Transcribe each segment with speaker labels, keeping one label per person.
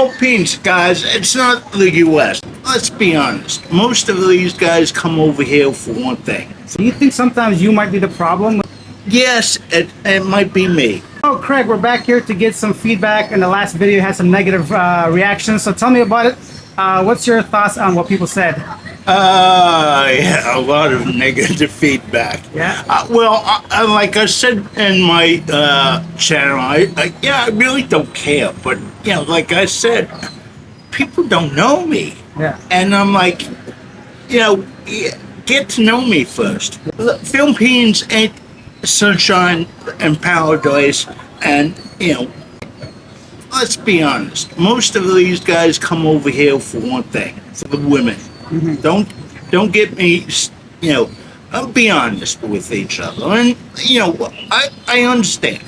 Speaker 1: Philippines, guys. It's not the U.S. Let's be honest. Most of these guys come over here for one thing.
Speaker 2: Do you think sometimes you might be the problem?
Speaker 1: Yes, it might be me.
Speaker 2: Oh, Craig, we're back here to get some feedback. In the last video, had some negative reactions. So tell me about it. What's your thoughts on what people said?
Speaker 1: Yeah, a lot of negative feedback.
Speaker 2: Yeah.
Speaker 1: Like I said in my channel, I really don't care. But like I said, people don't know me.
Speaker 2: Yeah.
Speaker 1: And I'm like, get to know me first. The Philippines ain't sunshine and paradise, and let's be honest. Most of these guys come over here for one thing: for the women. Mm-hmm. Don't get me. I'll be honest with each other, and I understand.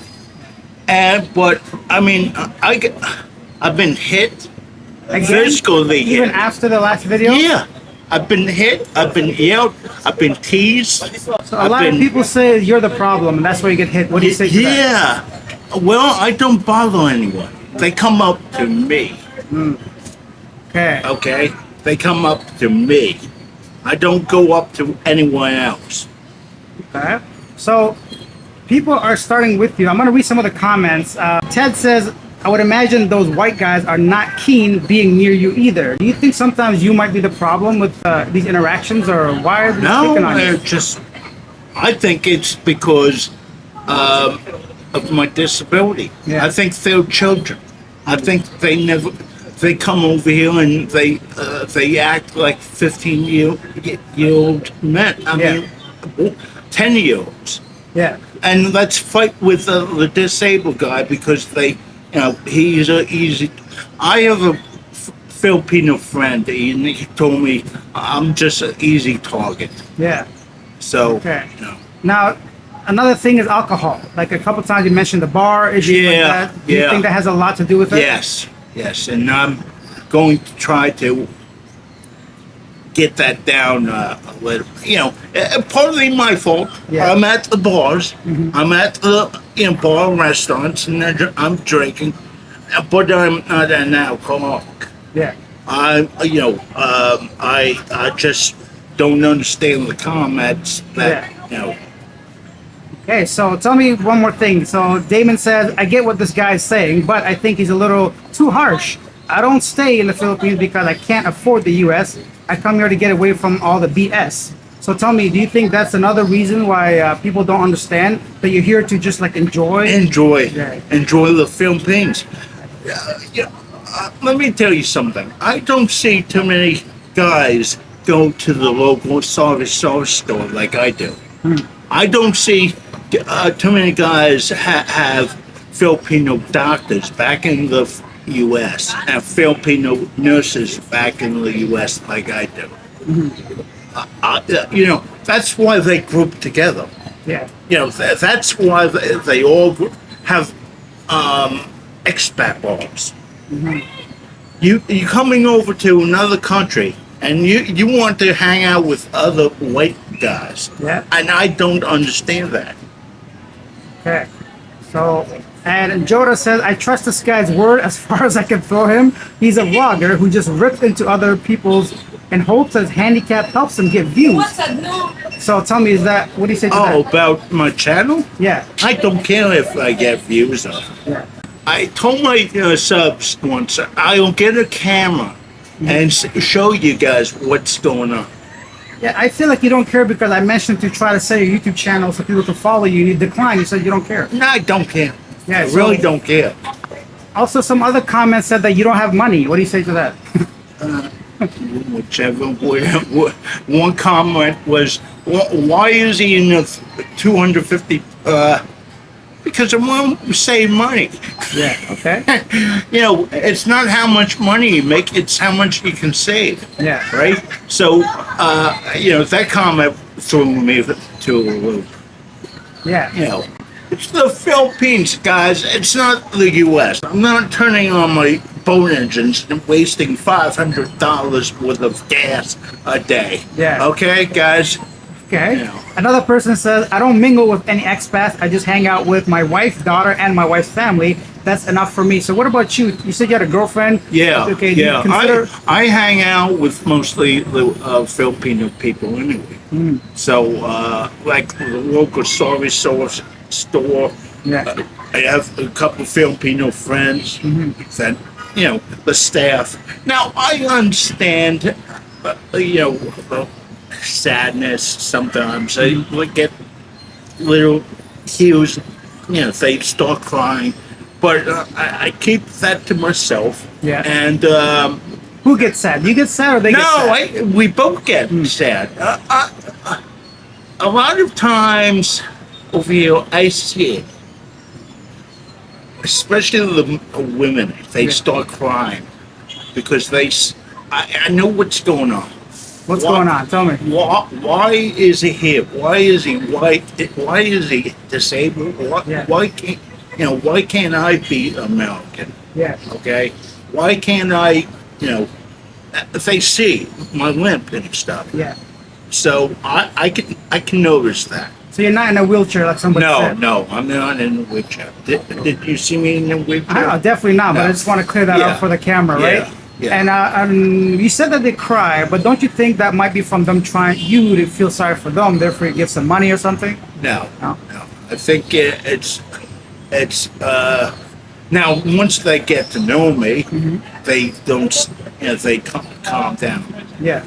Speaker 1: But I mean, I've been hit.
Speaker 2: Again?
Speaker 1: Physically hit.
Speaker 2: Even after the last video?
Speaker 1: Yeah. I've been hit, I've been yelled, I've been teased.
Speaker 2: So a lot of people say you're the problem and that's why you get hit. What do you say to that?
Speaker 1: Yeah. Well, I don't bother anyone. They come up to me.
Speaker 2: Okay.
Speaker 1: Okay? They come up to me. I don't go up to anyone else.
Speaker 2: Okay. So people are starting with you. I'm going to read some of the comments. Ted says, I would imagine those white guys are not keen being near you either. Do you think sometimes you might be the problem with these interactions, or why are they picking on you?
Speaker 1: I think it's because of my disability.
Speaker 2: Yeah.
Speaker 1: I think they're children. I think they come over here and they act like 15-year-old men. I mean, 10-year-olds.
Speaker 2: Yeah.
Speaker 1: And let's fight with the disabled guy because he's easy. I have a Filipino friend, and he told me I'm just an easy target.
Speaker 2: Yeah.
Speaker 1: So,
Speaker 2: okay. Now, another thing is alcohol. Like a couple times you mentioned the bar issue.
Speaker 1: Yeah.
Speaker 2: Like that. Do you think that has a lot to do with it?
Speaker 1: Yes. And I'm going to try to get that down a little. Partly my fault.
Speaker 2: Yeah.
Speaker 1: I'm at the bars.
Speaker 2: Mm-hmm.
Speaker 1: I'm at the bar and restaurants, and I'm drinking, but I'm not an alcoholic.
Speaker 2: Yeah.
Speaker 1: I just don't understand the comments that
Speaker 2: Okay, so tell me one more thing. So Damon says, I get what this guy is saying, but I think he's a little too harsh. I don't stay in the Philippines because I can't afford the U.S. I come here to get away from all the BS. So tell me, do you think that's another reason why people don't understand that you're here to just like enjoy
Speaker 1: the Philippines? Let me tell you something. I don't see too many guys go to the local service store like I do. I don't see too many guys have Filipino doctors back in the U.S. and Filipino nurses back in the U.S. like I do. That's why they group together.
Speaker 2: Yeah.
Speaker 1: That's why they all have expat bars. You're coming over to another country and you want to hang out with other white guys.
Speaker 2: Yeah.
Speaker 1: And I don't understand that.
Speaker 2: Okay. So, and Joda says, I trust this guy's word as far as I can throw him. He's a vlogger who just rips into other people's and hopes his handicap helps him get views. So tell me, what do you say to that?
Speaker 1: About my channel?
Speaker 2: Yeah.
Speaker 1: I don't care if I get views of it.
Speaker 2: Yeah.
Speaker 1: I told my subs once, I'll get a camera and show you guys what's going on.
Speaker 2: Yeah, I feel like you don't care because I mentioned to try to set your YouTube channel so people can follow you and you decline. You said you don't care.
Speaker 1: No, I don't care.
Speaker 2: Yeah,
Speaker 1: I really don't care.
Speaker 2: Also, some other comments said that you don't have money. What do you say to that?
Speaker 1: Whichever. One comment was, why is he in the 250? Because I want to save money.
Speaker 2: Yeah, okay.
Speaker 1: It's not how much money you make, it's how much you can save.
Speaker 2: Yeah.
Speaker 1: Right? So, that comment threw me to a loop.
Speaker 2: Yeah.
Speaker 1: It's the Philippines, guys. It's not the U.S. I'm not turning on my boat engines and wasting $500 worth of gas a day.
Speaker 2: Yeah.
Speaker 1: Okay, guys?
Speaker 2: Okay. Another person says, I don't mingle with any expats. I just hang out with my wife, daughter, and my wife's family. that's enough for me. So what about you? You said you had a girlfriend.
Speaker 1: Yeah,
Speaker 2: Okay. Do you
Speaker 1: yeah.
Speaker 2: consider?
Speaker 1: I hang out with mostly the Filipino people anyway. So, like the local store.
Speaker 2: Yeah.
Speaker 1: I have a couple Filipino friends that, the staff. Now, I understand, the sadness sometimes. I get little cues, they start crying. But I keep that to myself.
Speaker 2: Yeah.
Speaker 1: And
Speaker 2: Who gets sad? You get sad or they
Speaker 1: no,
Speaker 2: get sad?
Speaker 1: we both get sad. A lot of times over here, I see it, especially the women. They start crying because I know what's going on.
Speaker 2: What's going on? Tell me.
Speaker 1: Why is he here? Why is he white? Why is he disabled? Why can't I be American?
Speaker 2: Yeah.
Speaker 1: Okay. Why can't I? They see my limp and stuff.
Speaker 2: Yeah.
Speaker 1: So I can notice that.
Speaker 2: So you're not in a wheelchair like somebody said?
Speaker 1: No, I'm not in a wheelchair. Did you see me in a wheelchair?
Speaker 2: I don't know, definitely not. But I just want to clear that up for the camera, right?
Speaker 1: Yeah.
Speaker 2: And you said that they cry, but don't you think that might be from them trying you to feel sorry for them, therefore you give some money or something?
Speaker 1: No. I think it's now once they get to know me, they don't, they calm down.
Speaker 2: Yeah.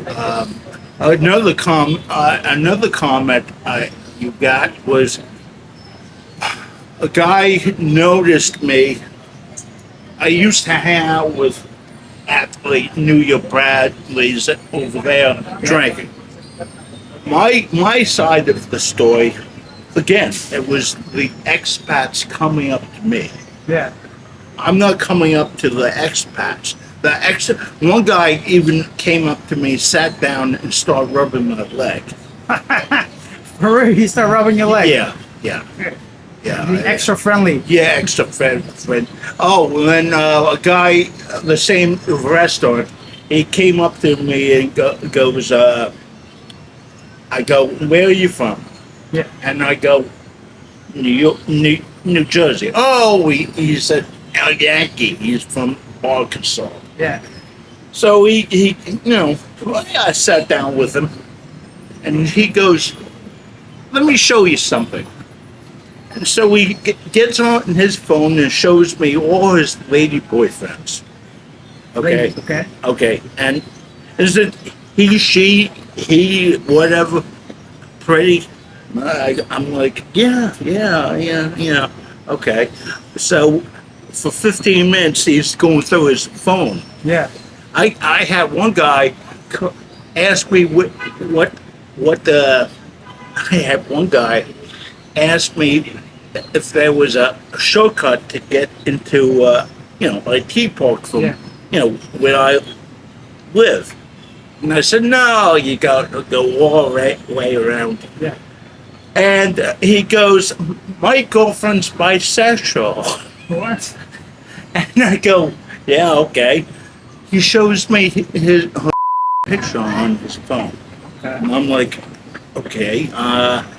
Speaker 1: Another comment you got was a guy noticed me. I used to hang out with athlete New York Bradley's over there drinking. My side of the story, again, it was the expats coming up to me.
Speaker 2: Yeah.
Speaker 1: I'm not coming up to the expats. One guy even came up to me, sat down, and started rubbing my leg.
Speaker 2: For real, he started rubbing your leg?
Speaker 1: Yeah.
Speaker 2: The extra friendly.
Speaker 1: Yeah, extra friend. Oh, and then a guy, the same restaurant, he came up to me and goes, I go, where are you from?
Speaker 2: Yeah.
Speaker 1: And I go, New Jersey. Oh, he said, a Yankee. He's from Arkansas.
Speaker 2: Yeah.
Speaker 1: So I sat down with him, and he goes, let me show you something. And so he gets on his phone and shows me all his lady boyfriends. Okay. Okay. And is it he, she, he, whatever, pretty? I'm like, yeah. Okay. So for 15 minutes, he's going through his phone.
Speaker 2: Yeah.
Speaker 1: I had one guy ask me what I had one guy ask me if there was a shortcut to get into a T park from where I live, and I said no, you got to go all the way around.
Speaker 2: Yeah.
Speaker 1: And he goes, my girlfriend's bisexual.
Speaker 2: What?
Speaker 1: And I go, yeah, okay. He shows me her picture on his phone.
Speaker 2: Okay.
Speaker 1: And I'm like, okay,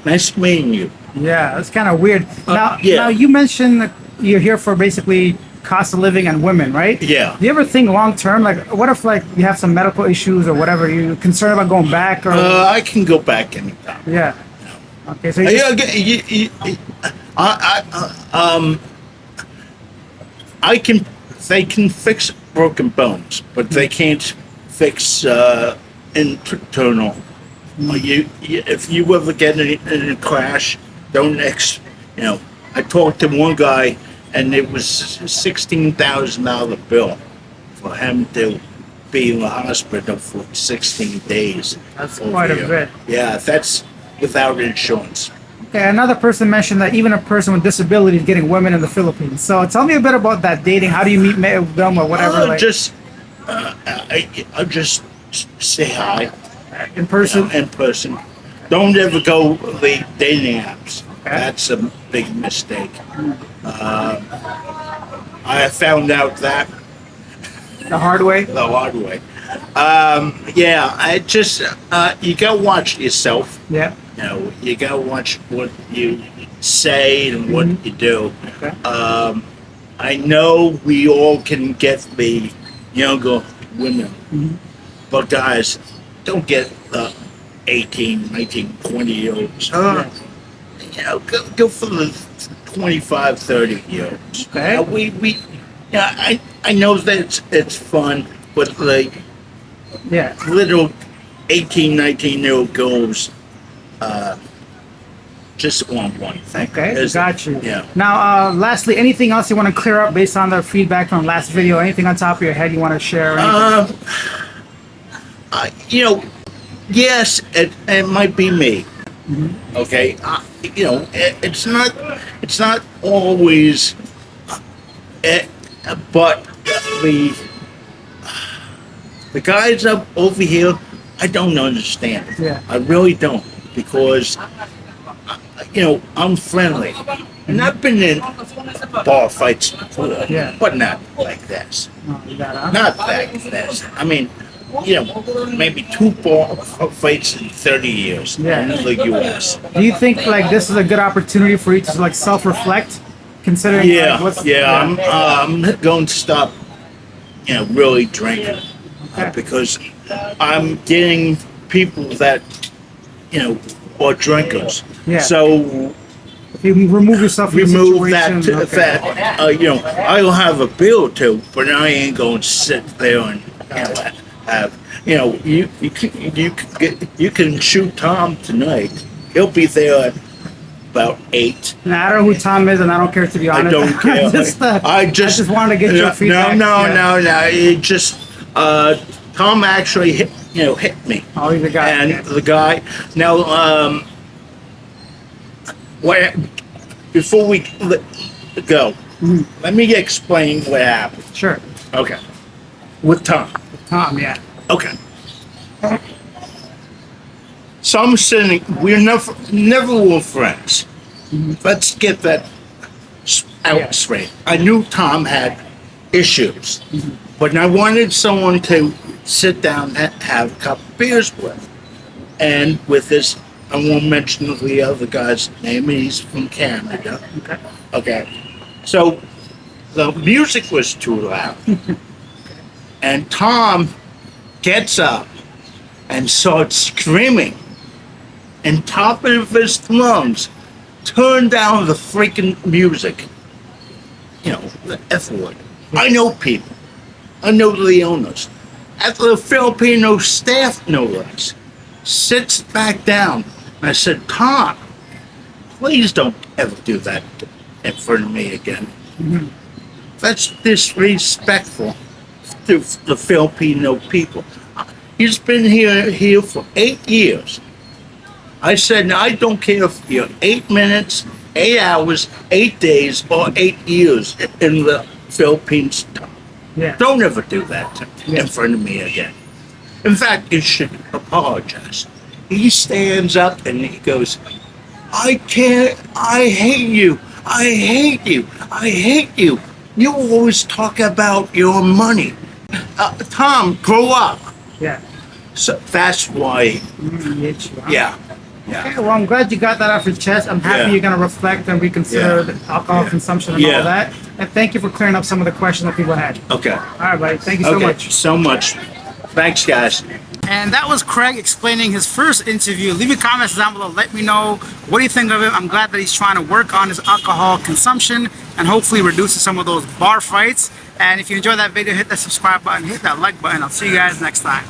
Speaker 1: nice meeting you.
Speaker 2: Yeah, that's kind of weird. Now
Speaker 1: yeah.
Speaker 2: you mentioned that you're here for basically cost of living and women, right?
Speaker 1: Yeah.
Speaker 2: Do you ever think long term, like what if like you have some medical issues or whatever, you're concerned about going back or?
Speaker 1: I can go back anytime.
Speaker 2: Yeah. Okay, so
Speaker 1: they can fix broken bones, but they can't fix internal. If you ever get in a crash, don't I talked to one guy, and it was $16,000 bill for him to be in the hospital for 16 days.
Speaker 2: That's quite a bit.
Speaker 1: Yeah, that's without insurance.
Speaker 2: Okay, another person mentioned that even a person with disabilities getting women in the Philippines. So tell me a bit about that dating. How do you meet them or whatever?
Speaker 1: I just say hi.
Speaker 2: In person?
Speaker 1: In person. Don't ever go the dating apps. Okay. That's a big mistake. I found out that
Speaker 2: the hard way.
Speaker 1: I just you gotta watch yourself.
Speaker 2: Yeah.
Speaker 1: You gotta watch what you say and what you do.
Speaker 2: Okay.
Speaker 1: I know we all can get the younger women, but guys, don't get the 18, 19, 20-year-olds. Go for the 25, 30-year-olds.
Speaker 2: Okay.
Speaker 1: I know that it's fun, but like
Speaker 2: Yeah.
Speaker 1: little 18, 19-year-old girls just want one thing.
Speaker 2: Okay, got you.
Speaker 1: Yeah.
Speaker 2: Now, lastly, anything else you want to clear up based on the feedback from last video? Anything on top of your head you want to share?
Speaker 1: Yes, it might be me. Okay, it's not always, but the guys up over here, I don't understand it.
Speaker 2: Yeah.
Speaker 1: I really don't, because I'm friendly, and I've been in bar fights before,
Speaker 2: Yeah.
Speaker 1: but not like this.
Speaker 2: Oh, you got it, huh?
Speaker 1: Not like this. I mean, maybe 2 bar fights in 30 years
Speaker 2: Yeah.
Speaker 1: in the U.S.
Speaker 2: Do you think like this is a good opportunity for you to like self-reflect, considering?
Speaker 1: Yeah,
Speaker 2: like,
Speaker 1: I'm going to stop, really drinking,
Speaker 2: Okay.
Speaker 1: because I'm getting people that, are drinkers.
Speaker 2: Yeah.
Speaker 1: So
Speaker 2: If you remove yourself from the
Speaker 1: remove that,
Speaker 2: situation, okay.
Speaker 1: I'll have a beer or two, but I ain't going to sit there and have, you can shoot Tom tonight. He'll be there at about 8.
Speaker 2: Now, I don't know who Tom is, and I don't care, to be
Speaker 1: I
Speaker 2: honest.
Speaker 1: don't care.
Speaker 2: I just wanted to get your feedback.
Speaker 1: No.
Speaker 2: Yeah.
Speaker 1: It just Tom actually hit me.
Speaker 2: Oh, he's a guy.
Speaker 1: And
Speaker 2: Okay.
Speaker 1: the guy. Now, before we go, let me explain what happened.
Speaker 2: Sure.
Speaker 1: Okay. With Tom.
Speaker 2: Tom, yeah.
Speaker 1: Okay. So I'm sitting. We're never were friends. Let's get that out
Speaker 2: Yeah.
Speaker 1: straight. I knew Tom had issues, but I wanted someone to sit down and have a couple beers with. And with this, I won't mention the other guy's name. He's from Canada.
Speaker 2: Okay.
Speaker 1: Okay. So the music was too loud. And Tom gets up and starts screaming and top of his lungs, turn down the freaking music. The F word. I know people. I know the owners. After the Filipino staff knows, sits back down. And I said, Tom, please don't ever do that in front of me again. That's disrespectful to the Filipino people. He's been here for 8 years. I said, I don't care if you're 8 minutes, 8 hours, 8 days, or 8 years in the Philippines.
Speaker 2: Yeah.
Speaker 1: Don't ever do that
Speaker 2: Yeah.
Speaker 1: in front of me again. In fact, you should apologize. He stands up and he goes, I can't, I hate you. I hate you. I hate you. You always talk about your money. Tom, grow up.
Speaker 2: Yeah.
Speaker 1: So that's why, yeah.
Speaker 2: Okay, well, I'm glad you got that off your chest. I'm happy
Speaker 1: Yeah.
Speaker 2: you're going to reflect and reconsider the alcohol consumption and
Speaker 1: Yeah.
Speaker 2: all that. And thank you for clearing up some of the questions that people had.
Speaker 1: Okay.
Speaker 2: All right, buddy. Thank you so much.
Speaker 1: So much. Thanks, guys.
Speaker 2: And that was Craig explaining his first interview. Leave your comments down below. Let me know what do you think of him. I'm glad that he's trying to work on his alcohol consumption and hopefully reducing some of those bar fights. And if you enjoyed that video, hit that subscribe button, hit that like button. I'll see you guys next time.